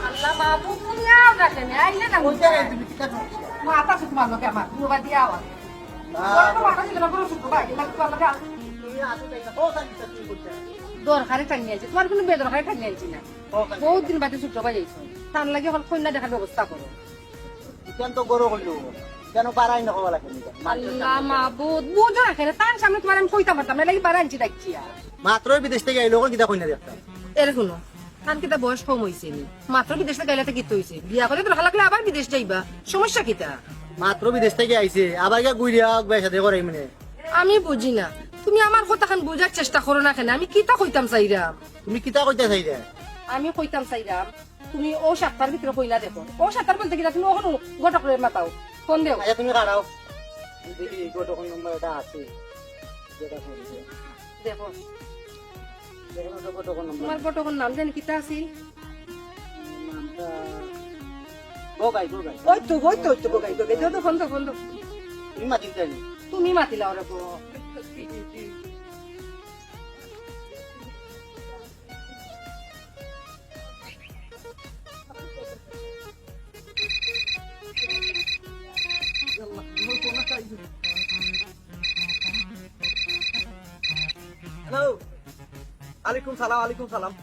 আল্লাহ বাবু তুমি আও দেখেন আইলে না বলতে তুমি কি কাজ করছ মাথা সুত মারলো কে আমার তুমি বাদি আও বড় তো মাথা ছিল না বড় সুত ভাই লাগতো আমাকে তুমি আসো দেখা তো সানি তুমি বলতে দরকারে টানিয়ে আছে তোমার কোনো বেদরকারে টানিয়ে আছে না বহুত দিন বাদে সুত ভাই আইছো তার লাগে হল কন্যা দেখার ব্যবস্থা করো কেন তো গরো হইলো কেন পারাই না হওয়া লাগে আল্লাহ মাবুদ বুঝো না কেন তার সামনে তোমার আমি কইতা পারতাম না লাগি বাড়া আনছি দেখছি মাত্রই বিদেশ থেকে আইলো কিটা কইনা দেখতা এরকম কান কিতা বয়স কম হইছে নি মাত্র বিদেশ থেকে গেলে কি হইছে বিয়া করে তো লাগলে আবার বিদেশ যাইবা সমস্যা কিতা মাত্র বিদেশ থেকে আইছে আবার গা গুইরিয়া বের সাথে করে মানে আমি বুঝি না তুমি আমার কথাখান বুঝার চেষ্টা করো না কেন আমি কিতা কইতাম চাইরাম তুমি কিটা কইতা চাইরা আমি কইতাম চাইরাম তুমি ও সাতটার ভিতরে কইলা দেখো ও সাতটার বলতে কিনা তুমি ওখানে গোটা করে মাতাও ফোন দেও আচ্ছা তুমি কাটাও দেখি গোটো কোন নম্বর এটা আছে যেটা কইছে দেখো দেখো তো গোটো কোন নম্বর তোমার গোটা কোন নাম জানি কিতা আছে নামটা গোগাই গোগাই ওই তো গোগাই দাও তো ফোন দাও তুমি মাতিল তাই তুমি মাতিলা ওরে গো হ্যালো আলাইকুম সালাম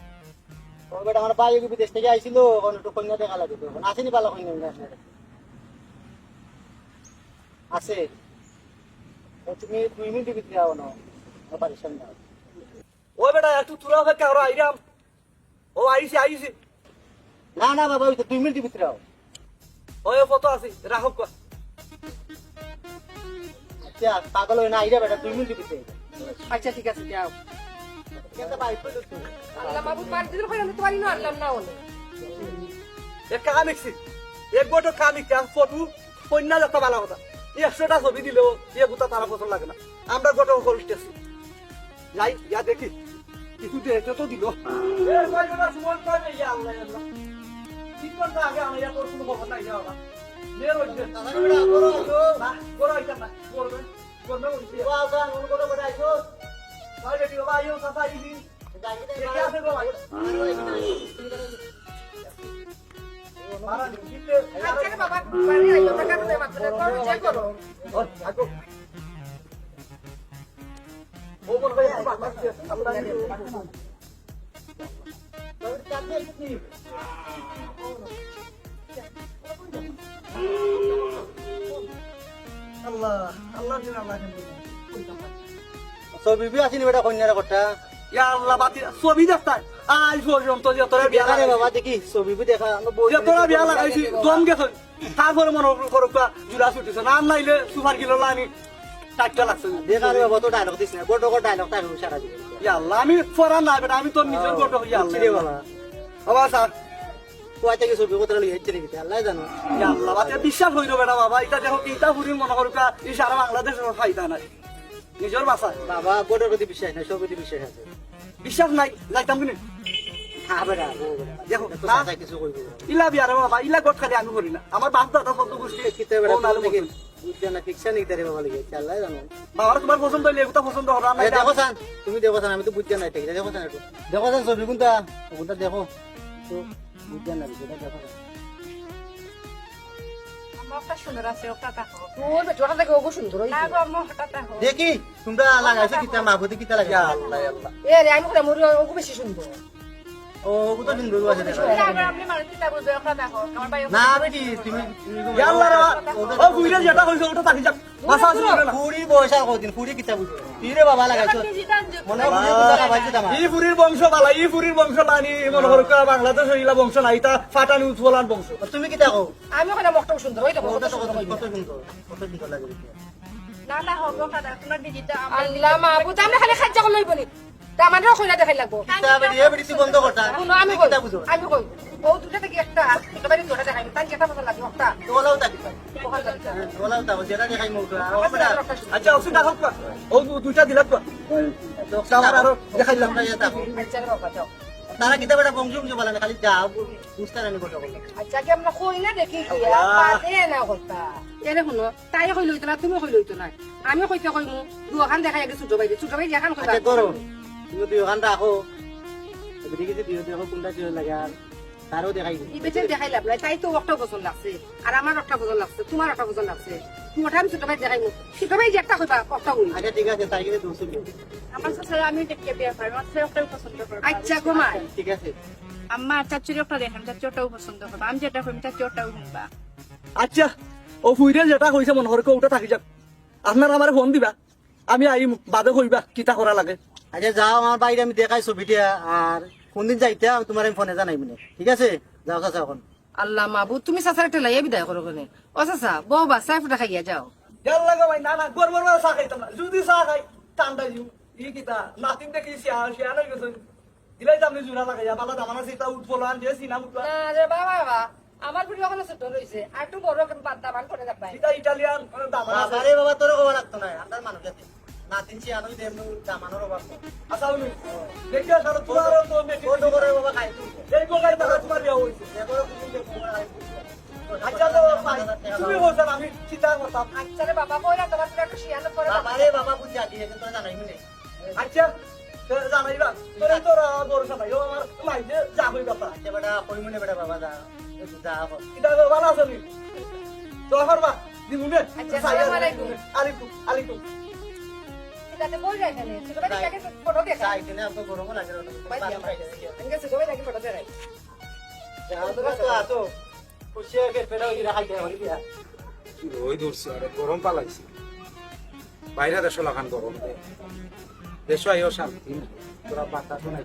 ও বেটা আমার ভাই বিদেশ থেকে আইছিল কোন তো কন্যা দেখা লাগে তো আসেনি পালা কন্যা আছে তুমি 2 মিনিট ভিতরে আও না পারেশান না ও বেটা একটু তুরা হয়ে কারো আইরাম ও আইছে না না বাবা ওই তো 2 মিনিট ভিতরে আও ওই ফটো আছে রাখো কো আচ্ছা পাগল হই না আইরা বেটা 2 মিনিট ভিতরে আচ্ছা ঠিক আছে যাও কেন ভাই কইলো তো আল্লাহ মাবুদ বাড়ি দিলে কইরাম তো পারি না আল্লাহ না ওনে এক কামিক্সি এক গোটো কামিক ফটো কন্যা যত ভালো কথা 100টা ছবি দিলেও এ গুতা তারা পছন্দ লাগে না আমরা গোটো করিতেছি যাই ইয়া দেখি কিছু দেখতে তো দিল এ কই না সুমন কই রে ইয়া আল্লাহ আল্লাহ ঠিক কথা আগে আমি ইয়া করব খবর নাই যাওয়া নে রইছে বেটা বড় না বড় হইতা না করবে ওই ওয়া গান কোন কোন বেটা আইছো ভাই বেটি বাবা আইও সাফা ইদি দেখে আসে গো ভাই মারা দিতে আচ্ছা রে বাবা বাড়ি আইলো টাকা দিতে মাত্র করো যে করো ও আগো ও বল ভাই আমরা আল্লাহ আল্লাহ দিন আল্লাহ সব বিবি আসেনি বেটা কন্যার কথা ইয়া আল্লাহ বাতি ছবি দেখতা আই পর্যন্ত যতরা বিয়া আরে লাগাই বাবা দেখি সব বিবি দেখা আমরা বই যতরা বিয়া লাগাইছি দম গেছে তারপরে মনে করবা জুলা ছুটিছে না নাইলে সুপার কিলো লানি টাকা লাগছে দেখা রে বাবা তো ডায়লগ দিছ না বড় বড় ডায়লগ তার সারা দিন ইয়া আল্লাহ আমি ফরান না বেটা আমি তোর নিজের গোটো ইয়া আল্লাহ রে বাবা বাবা স্যার কোয়াতে কি সব কথা লই হচ্ছে নাকি আল্লাহ জানো ইয়া আল্লাহ বাতে বিশ্বাস হইলো বেটা বাবা এটা দেখো কিটা ফুরির মনে করুকা এই সারা বাংলাদেশের ফায়দা নাই নিজের বাসা বাবা বড় প্রতি বিশ্বাস নাই সব প্রতি বিশ্বাস আছে বিশ্বাস নাই যাইতাম কিনে হ্যাঁ বেটা দেখো তো না সাথে কিছু কইবো ইলা বিয়ারে বাবা ইলা গোট খালি আমি করি না আমার বাপ দাদা কত গোষ্ঠী কিতে বেটা ও নালে দেখি বলতো। বুঝছেন না ফিকশন নিতে রে বাবা লিখে আল্লাহ জানো বাবার তোমার পছন্দ হইলে এগুতা পছন্দ হলো না দেখো সান তুমি দেখো সান আমি তো বুঝছেন না ঠিক আছে দেখো সান একটু দেখো সান ছবি কোনটা দেখো তো বুঝছেন না সেটা দেখো আমারটা সুন্দর আছে ওটা দেখো তোর বেটা দেখো ওগো সুন্দর হইছে না গো আমারটা দেখো দেখি তোমরা লাগাইছো কিতা মাহবুদি কিতা ইয়া লাগাইছো আল্লাহ আল্লাহ এ রে আমি করে মরি ওগো বেশি সুন্দর ও কত সুন্দর আছে দেখো আপনি মানুষ চিন্তা করবে ওটা দেখো আমার ভাই না বেটি তুমি ইয়া আল্লাহ রে ও বুইরা যেটা হইছে ওটা তাকি যাক বাসা আছে না পুরি বয়সা কদিন পুরি কিতা বুঝো তুই রে বাবা লাগাইছো মনে হয় পুরি কিতা লাগাইছো তামা ই ফুরির বংশ বালা ই ফুরির বংশ লানি মনে করুকা বাংলাদেশ হইলা বংশ নাই তা ফাটানি উৎফলান বংশ তুমি কিতা কও আমি ওখানে মকটা সুন্দর হই দেখো ওটা তো কত সুন্দর লাগে না না হবে ওটা তোমার ডিজিটা আল্লাহ মাহবুব আমরা খালি খাজ্জা কল লইবনি তা আমাদের কইলা দেখাই লাগবো কিতা বেটি এ বেটি তুই বন্ধ করতা শুনো আমি কই আমি কই ও দুটা থেকে একটা একেবারে দুটা দেখাই তাই যেটা পছন্দ লাগে ওটা তোলাও তা কিতা ওখান থেকে তোলাও তা যেটা দেখাই মুখ বেটা আচ্ছা ওসি দেখো ও দুইটা দিলাম তো আমার আরো দেখাইলাম না এটা আচ্ছা রে বাবা যাও তারা কিতাব একটা বংশ বংশ বলে না খালি যা বুঝতে জানি কথা বলে আচ্ছা কি আমরা কই না দেখি কি পাতে না কথা এনে শুনো তাই কই লইতো না তুমি কই লইতো না আমি কইতে কইমু দুখান দেখাই আগে ছোট ভাই দেখান কইবা আচ্ছা করো তুমি দুই ওখান রাখো এদিকে কিছু দিও দেখো কোনটা কি লাগে আর তারও দেখাই দিই এই বেচে দেখাই লাভ নাই তাই তো একটা পছন্দ লাগছে আর আমার একটা পছন্দ লাগছে তোমার একটা পছন্দ লাগছে মোটা আমি ছোট ভাই দেখাইমু ছোট ভাই যে একটা কইবা কথা কই আচ্ছা ঠিক আছে তাই কিন্তু দুশো আমার কাছে আমি দেখে বিয়ে পাই আমার কাছে ওটাই পছন্দ করবো আচ্ছা ঘুমাই ঠিক আছে আম্মা চাচুরি ওটা দেখেন চাচু ওটাও পছন্দ করবো আমি যেটা করি চাচু ওটাও শুনবা আচ্ছা ও ফুইরে যেটা কইছে মনে করে ওটা থাকি যাক আপনার আমার ফোন দিবা আমি আইম বাদে কইবা কিতা করা লাগে আচ্ছা যাও আমার বাইরে আমি দেখাই ছবিটা আর কোন দিন যাইতে আমি তোমার ফোনে জানাই মানে ঠিক আছে যাও চাচা এখন আল্লাহ মাহবুব তুমি চাচার একটা লাইয়া বিদায় করো কোনে ও চাচা বউ বা চাই ফুটা খাইয়া যাও জাল লাগা ভাই না না গরমর মাছ চা খাইতাম না যদি চা খাই ঠান্ডা দিও ই কিতা নাতিন দেখি শিয়া নই গেছে দিলাই দামনি জুরা লাগাইয়া বালা দামানা সিতা উঠবো আন যে সিনা উঠবা না রে বাবা আমার ভিডিও ওখানে ছোট রয়েছে আর একটু বড় বাদ্দা মান করে যাবাই সিতা ইটালিয়ান দামানা আছে বাবারে বাবা তোর খবর রাখতো না আমার মানুষ আছে না তিন সে আনোই দেব দামানোর অভাব আচ্ছা উনি দেখি আসলে তোমার তো মেটি কোন করে বাবা খাই এই প্রকার টাকা তোমার দেওয়া হইছে দেখো কোন দিন আচ্ছা তো ভাই তুমি বলছেন আমি চিন্তা করতাম আচ্ছা রে বাবা কইরা তোমার তো একটু শিয়ানো করে বাবারে বাবা বুঝা দিয়ে কিন্তু জানাই মানে আচ্ছা জানাইবা তোর তোর ভরসা নাই ও আমার মাইতে যা হই ব্যাপার আচ্ছা বেটা কই মনে বেটা বাবা যা যা এটা ভালো আছে নি তো করবা দিমুনে আচ্ছা, আসসালামু আলাইকুম। আলাইকুম আলাইকুম যাতে বল যায় এখানে ছোট ভাই আগে ফটো দেখা চাই কিনে আপনি গরম লাগে ভাই দিয়া আমি ছোট ভাই আগে ফটো দেখাই যাও তো তো আতো খুশি হয়ে পেটা ওই রাখাই দেয় হলি দিয়া ওই দূরছে আরে গরম পালাইছে বাইরে দেশ লাগান গরম দেশ আইও শান্তি তোরা বাতাস নাই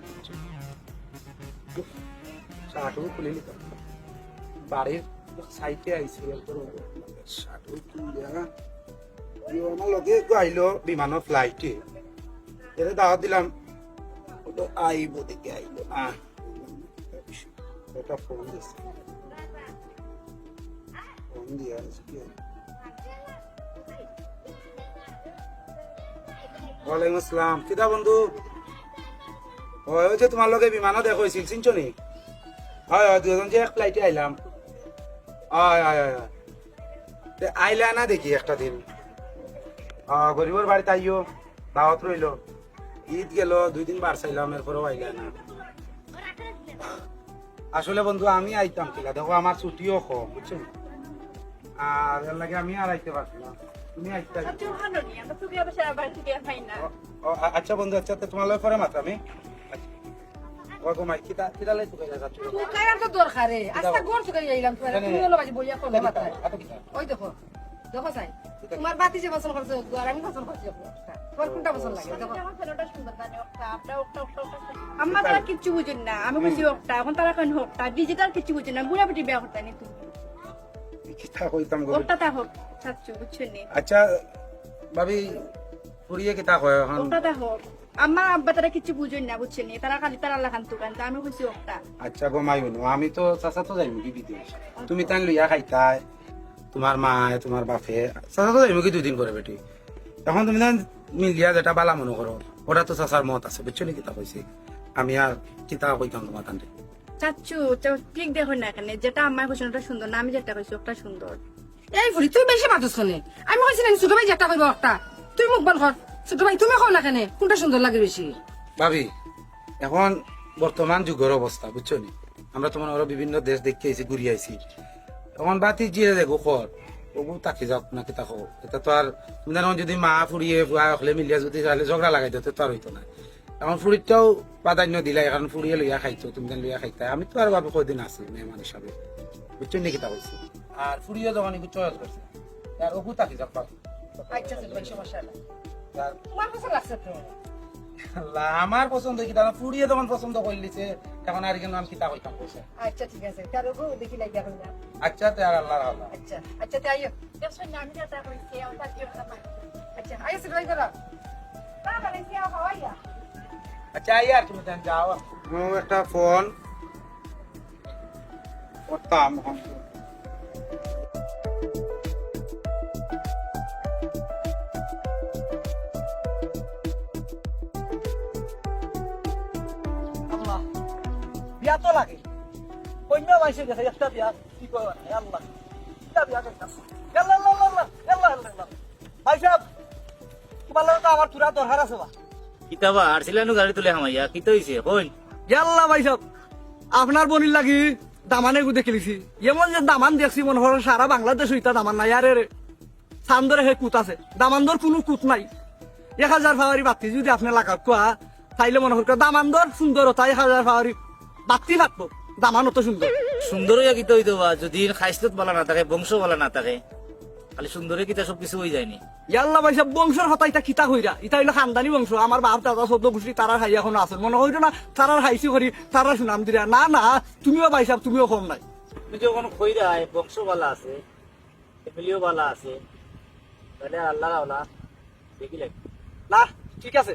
শার্টও খুলে নিতাম বাড়ির সাইটে আইসি শার্টও খুলিয়া আমার লগে আইলো বিমানের ফ্লাইটে এর দাওয়াত দিলাম আইব দেখে আইলো এটা ফোন দিছে ফোন দিয়া ওয়ালাইকুম আসসালাম কিতা বন্ধু ওই যে তোমার লগে বিমানও দেখছিল চিনছো নি হয় হয় দুজন যে এক ফ্লাইটে আইলাম হয় হয় হয় আইলা না দেখি একটা দিন গরিবর বাড়িতে আইও দাওয়াত রইল ঈদ গেল 2 দিন বার চাইলাম এরপরেও আইলা না আসলে বন্ধু আমি আইতাম কিলা দেখো আমার ছুটিও কম বুঝছো আর এর লাগে আমি আর আইতে পারছি না তুমি আইতে চাচু ভালো নি আমরা তো বিয়ে বসে বাড়ি থেকে পাই না আচ্ছা বন্ধু আচ্ছা তো তোমার লগে পরে মাত্র আমি ও ঘুমাই কিতা কিতা লাই তুই যাচ্ছ তুই কায়ার তো দরকারে আজকে গোর চুকে যাইলাম তুমি হলো বাজি বইয়া কোলে মাথায় ওই দেখো দেখো চাই তোমার বাতি যে পছন্দ করছে আর আমি পছন্দ করছি তোমার কোনটা পছন্দ লাগে দেখো আমার ছেলেটা সুন্দর জানি ওটা আপনার ওটা আম্মা তারা কিচ্ছু বুঝেন না আমি বুঝি ওটা এখন তারা কেন হোকটা ডিজিটাল কিচ্ছু বুঝেন না বুড়া বুড়ি বিয়ে করতে নি তুমি কিতা কইতাম গো ওটা তা হোক চাচু বুঝছেন নি আচ্ছা ভাবি ফুরিয়ে কিতা কয় এখন ওটা তা হোক আমার আব্বা তারা কিচ্ছু বুঝেন না বুঝছেন নি তারা খালি তারা লাগান তুকান তা আমি বুঝি ওটা আচ্ছা ঘুমাই নো আমি তো চাচা তো যাইম কি বিদেশ তুমি তাই লইয়া খাইতাই তোমার মায়ে তোমার বাপে চাচা তো যাইম কি 2 দিন করে বেটি এখন তুমি না মিলিয়া যেটা বালা মনে করো ওটা তো চাচার মত আছে বুঝছো নি কিতা কইছি আমি আর কিতা কইতাম তোমার তান্ডে চাচু ঠিক দেখো না এখানে যেটা আমার কইছে ওটা সুন্দর না আমি যেটা কইছি ওটা সুন্দর এই ফুলি তুই বেশি মাতুস কোনে আমি কইছি না ছোট ভাই যেটা কইব একটা তুই মুখ বন্ধ কর ছোট ভাই তুমি কও না কেন কোনটা সুন্দর লাগে বেশি ভাবি এখন বর্তমান যুগের অবস্থা বুঝছো নি আমরা তোমার আরো বিভিন্ন দেশ দেখতে আইছি ঘুরি আইছি এখন বাতি যে দেখো খর ওগু তাকি যাও না কি তাকো এটা তো আর তুমি জানো যদি মা ফুরিয়ে হলে মিলিয়া যদি তাহলে ঝগড়া লাগাই দিতে তো আর হইতো না এখন ফুরিটাও প্রাধান্য দিলাই কারণ ফুরিয়ে লইয়া খাইতো তুমি যেন লইয়া খাইতা আমি তো আর ভাবে কয়দিন আছি মেহমান হিসাবে বুঝছো নি কিতা কইছি আর ফুরিয়ে যখন একটু চয়েস করছে আর ওগু তাকি যাও আচ্ছা ছোট ভাই সমস্যা নাই আর তোমার পছন্দ লাগছে তো আল্লাহ, আমার পছন্দ কি তারা ফুরিয়ে তখন পছন্দ করলিছে তখন আর কেন আমি কিতা কইতাম কইছে আচ্ছা ঠিক আছে কারো গো দেখি লাগি এখন না আচ্ছা তে আর আল্লাহর হাওলা আচ্ছা আচ্ছা তাই দেখছেন না আমি যেটা কইছি ওটা কি ওটা আচ্ছা আইয়া ছোট ভাই করো বাবা রে কি হাওয়াইয়া আচ্ছা ইয়ার তুমি তান যাও একটা ফোন করতাম আল্লাহ বিয়া তো লাগে অন্য মাইসে দেখে একটা বিয়া কি কয় আল্লাহ একটা বিয়া দেখতাম আল্লাহ আল্লাহ আল্লাহ আল্লাহ আল্লাহ ভাই সাহেব তোমার লগে তো আমার পুরা দরকার আছে বা কিতাবা আরছিলানো গাড়ি তুলে হামাইয়া কিতা হইছে কইন আল্লাহ ভাই সাহেব আপনার বনির লাগি দামানে গু দেখে লিছি এমন যে দামান দেখছি মনে হয় সারা বাংলাদেশ ইটা দামান নাই আরে চান্দরে হে কুত আছে দামান্দর কোনো কুত নাই 1000 ফাওয়ারি বাতি যদি আপনি লাগাত কোয়া তাইলে মনে হয় দামান্দর সুন্দরতা 1000 ফাওয়ারি বাতি থাকবো দামান অত সুন্দর সুন্দর হইয়া কিতা হইতো বা যদি খাইসলত বলা না থাকে বংশ বলা না থাকে খালি সুন্দরে কিতা সবকিছু হয়ে যায়নি ইয়াল্লা ভাই সাহেব বংশের হতা এটা কিতা কইরা এটা হইলো খানদানি বংশ আমার বাপ দাদা চোদ্দ গোষ্ঠী তারা খাই এখনো আছে মনে হইতো না তারার হাইসি করি তারা সুনাম দিরা না না তুমিও ভাই সাহেব তুমিও কম নাই তুমি যখন কইরাই বংশ বালা আছে ফ্যামিলিও বালা আছে তাহলে আল্লাহ আল্লাহ দেখি লাগে না ঠিক আছে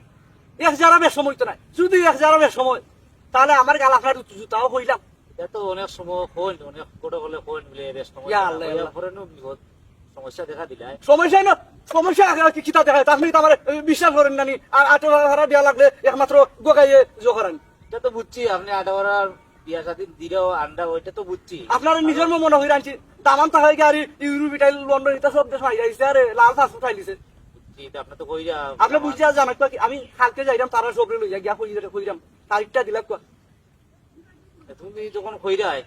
1000 বেশ সময় তো নাই যদি 1000 বেশ সময় তাহলে আমার গাল আপনার জুতাও হইলাম এটা তো অনেক সময় কইন অনেক কোটা বলে কইন বলে রেস্ট ইয়া আল্লাহ, ইয়া আল্লাহ। পরে বিপদ সমস্যা দেখা দিলাই সমস্যা না সমস্যা কি কিতা দেখায় আপনি তো আমার বিশ্বাস করেন নানি আর 8 ভাড়া দেওয়া লাগলে একমাত্র গোগাইয়ে জো করেন এটা তো বুঝছি আপনি আডাওয়ার বিয়া শাদী দিলেও আন্ডা ওইটা তো বুঝছি আপনার নিজের মনে হয়ে আনছি দামান তো হয় গাড়ি ইউরোপ ইটাই লন্ডন এটা সব দেশ হয়ে যাইছে আরে লাল ফাস্ট খাইলিছে আপনি তো কইরা আপনি বুঝছি আর জানাক কি আমি কালকে যাইরাম তারা সবরে লইয়া গিয়া কইরাম তারিখটা দিলাম কোয়া তুমি যখন কইরাই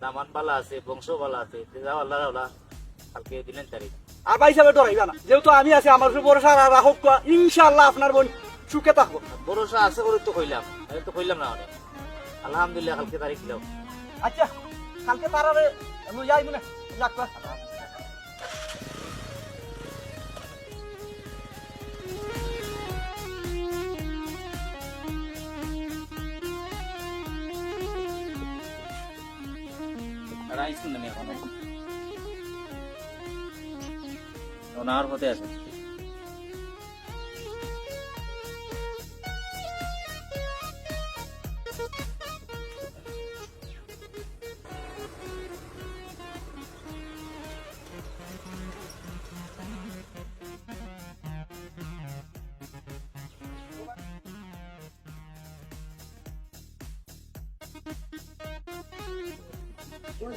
দামান বালা আছে বংশ বালা আছে যাও আল্লাহ আল্লাহ কালকে দিলেন তারিখ আর ভাই সাহেব ডরাইবা না যেহেতু আমি আছি আমার উপর ভরসা রাখক কোয়া ইনশাআল্লাহ আপনার বোন সুখে থাকবো ভরসা আছে করে তো কইলাম আমি তো কইলাম না অনেক আলহামদুলিল্লাহ কালকে তারিখ দিলাম আচ্ছা কালকে তারারে লইয়া আইবো না যাক কোয়া রাইস না আমি এখন ওনার হতে আছে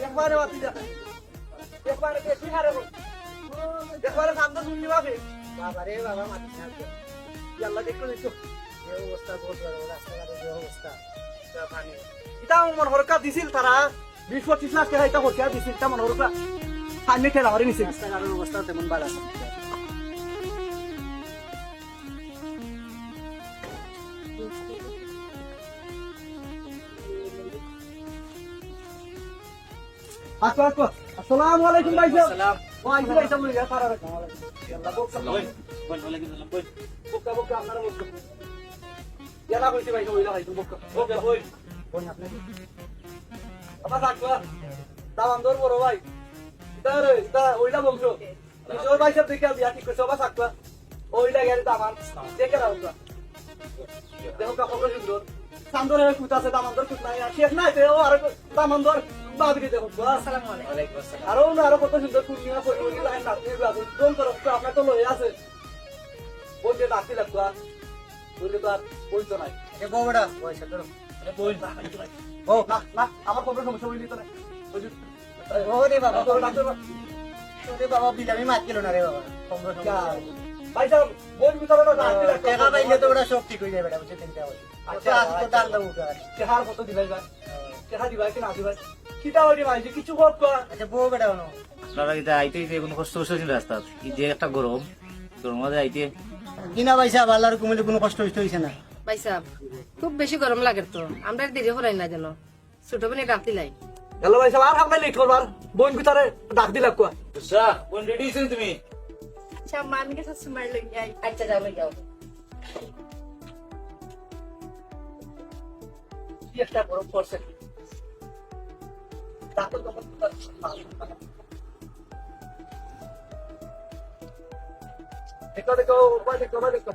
একবারে বাতি যা একবারে বেশি হারে একবারে সামনে শুনলি বাপে বাবা রে বাবা মাটি ছাড়ছে আল্লাহ দেখো দেখো এই অবস্থা বহুত বড় রাস্তাঘাটের যে অবস্থা পানি এটা মনে হরকা দিছিল তারা 20-25 লাখ টাকা এটা হরকা দিছিল তা মনে হরকা সামনে খেলা হরে নিছে রাস্তাঘাটের অবস্থা তেমন ভালো আছে আসো আসো আসসালামু আলাইকুম ভাই সাহেব সালাম ওয়ালাইকুম আসসালাম ইয়া তারা আল্লাহ বক বল বল বল বক্কা বক্কা আপনারা বক্কা ইয়ালা কইছে ভাই ওইলা ভাই বক্কা বক্কা বই কোন আপনি আবার থাকবা দাম দর বড় ভাই তারে তা ওইলা বংশ জোর ভাই সাহেব দেখে বিয়া ঠিক করছে আবার থাকবা ওইলা গেলে দামান দেখে রাখো দেখো কাপড় সুন্দর সান্দরে কুত আছে দামান্দর কুত নাই আর শেষ নাই ও আর দামান্দর বাবরি দেখো আসসালামু আলাইকুম আরো কত সুন্দর পূর্ণিমা পরিবর্তন লাইন রাখতে হবে দোন করো আপনার তো লয়ে আছে ওই যে ডাকি লাগবা বললে তো আর বলতো নাই এ বড়া পয়সা ধরো বল ও না না আমার কোনো সমস্যা হইনি তো না ওই যে ও রে বাবা তো ডাক্তার রে বাবা বিলামি মাত কিলো না রে বাবা কমরো ভাই সাহেব বই ভিতরে না ডাকি টাকা পাইলে তো ওটা সব ঠিক হয়ে যাবে বুঝতে চিন্তা হয় আচ্ছা আজ তো দাম দাও উঠা কেহার কত দিবাই ভাই কেহা দিবাই কি না দিবাই কিটা হইনি ভাই যে কিছু হোক আচ্ছা বউ বেটা হনো আপনারা কিন্তু আইতে কোনো কষ্ট হচ্ছে না রাস্তা এই যে একটা গরম গরম মাঝে আইতে কিনা পয়সা আল্লাহর কুমিলে কোনো কষ্ট হইছে না ভাই সাহেব খুব বেশি গরম লাগে তো আমরা দেরি হলাই না যেন ছোট বোনে রাতি লাই হ্যালো ভাই সাহেব আর আমরা লেট করবার বই ভিতরে ডাক দিলাম কোয়া বুঝছা কোন রেডি হইছেন তুমি আচ্ছা মামি কাছে সুমার লই যাই আচ্ছা যাও লই যাও কি একটা গরম পড়ছে ডাক্তার কখন দেখো দেখো ভাই দেখো ভাই দেখো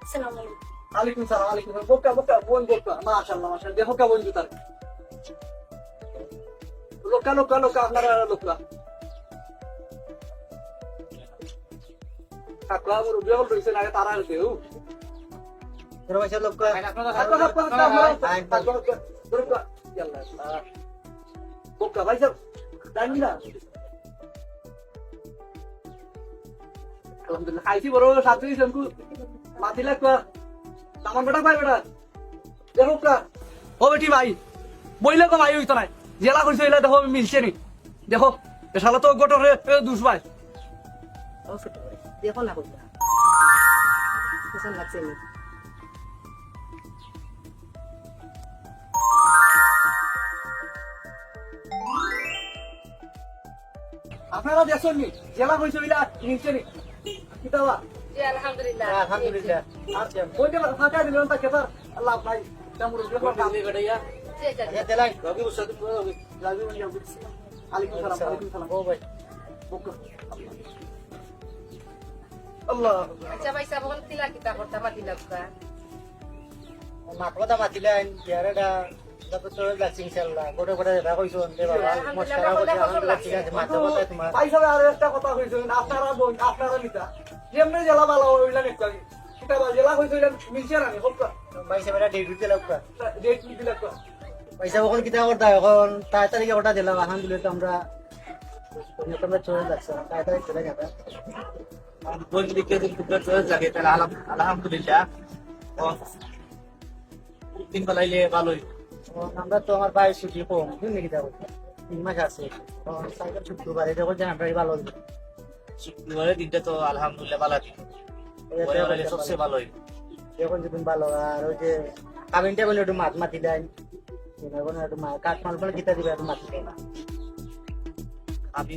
আসসালামু আলাইকুম আলাইকুম সালাম আলাইকুম বক্কা বক্কা বোন বক্কা মাশাআল্লাহ মাশাআল্লাহ দেখো কা বোন জুতার লোকা লোকা লোকা আপনারা লোকা কাকলা বড় বিয়াল রইছে না তারা দেও তোর পয়সা লোক খাইছি বড় সাথে মাতি লাগবা আমার বেটা ভাই বেটা দেখো ও বেটি ভাই বইলে তো ভাই হইতো নাই জেলা করছে এলা দেখো মিলছে নি দেখো এসালা তো গোটরে দুষ ভাই ও ছোট ভাই দেখো না কইলা পছন্দ লাগছে নি আপনারা দেখছেন নি জেলা করছে এলা মিলছে নি কিতাবা জি আলহামদুলিল্লাহ আলহামদুলিল্লাহ আচ্ছা বইতে ফাঁকা দিলেন তা কেতার আল্লাহ ভাই তেমন দেখো জি জি আচ্ছা দেলাই রবি উস্তাদ লাগবে নি আলাইকুম সালাম ও ভাই আল্লাহ আচ্ছা ভাই সাবন তিলা কিতা করতে মাতি লাগবা মাথা মাতিলেন চেয়ারটা তারপর তো লাগছে ইনশাল্লাহ গোটা গোটা দেখা কইছো দে বাবা মশলা করছে আলহামদুলিল্লাহ ঠিক আছে মাথা কথা তোমার ভাই সাহেব আর একটা কথা কইছেন আপনারা নিতা যেমনি জেলা ভালো হইলা নিতা কিতাবা জেলা কইছো এটা মিলছে না হোক ভাই সাহেবরা ডিউটি লোক ডেট দিলা তো পয়সা কখন কিতা করতে এখন তাড়াতাড়ি ওটা দিলাম আলহামদুলিল্লাহ আমরা চলে যাচ্ছি তাড়াতাড়ি চলে যাবে কোন দিকে চলে লাগে তাহলে আলহামদুলিল্লাহ দিন পালাইলে ভালোই আমরা তো আমার বাইরে ছুটি কম দিন নাকি যাবো 3 মাস আছে সাইকেল ছুটি বাড়ি যাবো যে আমরা ভালো শুক্রবারের দিনটা তো আলহামদুলিল্লাহ ভালো দিন সবচেয়ে ভালোই এখন যদি ভালো আর ওই যে কাবিনটা বলে একটু মাতি দেয় একটু কাঠ মাল বলে গীতা দিবে একটু মাতি দেয় না আমি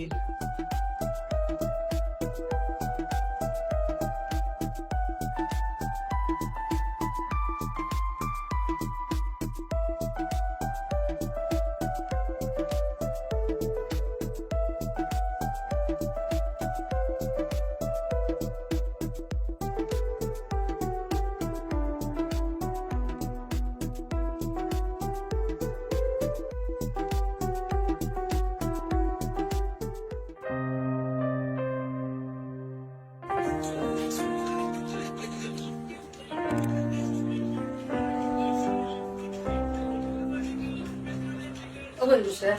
ও বন্ধু স্যার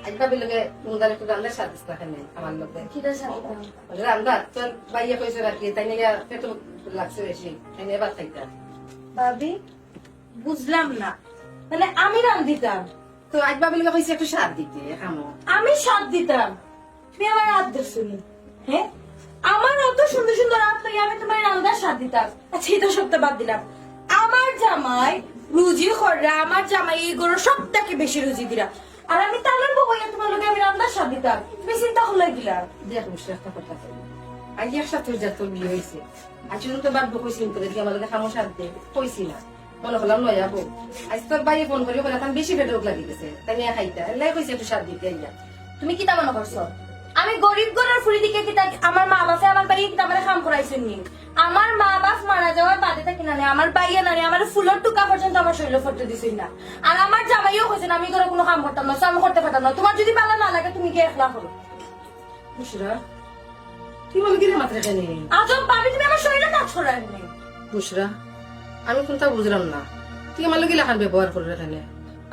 আজ ভাবি লগে মুন্দার একটু রান্নার স্বাদ দিস না আমার লোকে কিটা সাথে রান্না তোর বাইয়া কইছে রাখি তাই নিয়ে পেট লাগছে বেশি তাই নিয়ে ভাত খাইতা ভাবি বুঝলাম না মানে আমি রান দিতাম তো আজ ভাবি লগে কইছে একটু স্বাদ দিতে আমো আমি সাথ দিতাম তুমি আমার হাত ধরছুনি হ্যাঁ আমার অত সুন্দর সুন্দর হাত লাগে আমি তোমার রান্নার স্বাদ দিতাম আচ্ছা এটা সবটা বাদ দিলাম আমার জামাই রুজি খররা আমার জামাই এই গরু সবটাকে বেশি রুজি দিলা আর আমি তালার বউ হইয়া তোমার লগে আমি রান্নার স্বাদ দিতাম তুমি চিন্তা করলে দিলা দেখ মুশকিল একটা কথা আজ একসাথে যা তোর বিয়ে হয়েছে আজ তো বাদ কইছি করে দিয়ে আমার খামো স্বাদ দে কইছি না মনে হলাম লয় যাবো আজ তোর বাইরে ফোন করি বলে এখন বেশি পেটে লাগি গেছে তাই নিয়ে খাইতা এলাই কইছে একটু স্বাদ দিতে আইয়া তুমি কি মনে করছো আমি গরিব ঘরের ফুরি দিকে কি আমার মা বাসে আমার বাড়ি কি আমার কাম করাইছেন নি আমার মা বাপ মারা যাওয়ার বাদে থাকি না আমার বাইয়া না আমার ফুলের টুকা পর্যন্ত আমার শরীরে ফটো দিছেন না আর আমার জামাইও কইছেন আমি করে কোনো কাম করতাম না আমি করতে পারতাম না তোমার যদি ভালো না লাগে তুমি কি একলা করো বুসরা তুই বলে কিনে মাত্রা কেন আজব ভাবি তুমি আমার শরীরে কাজ করার নেই বুসরা আমি কোনটা বুঝলাম না তুই আমার লোক ইলাখান ব্যবহার করে এখানে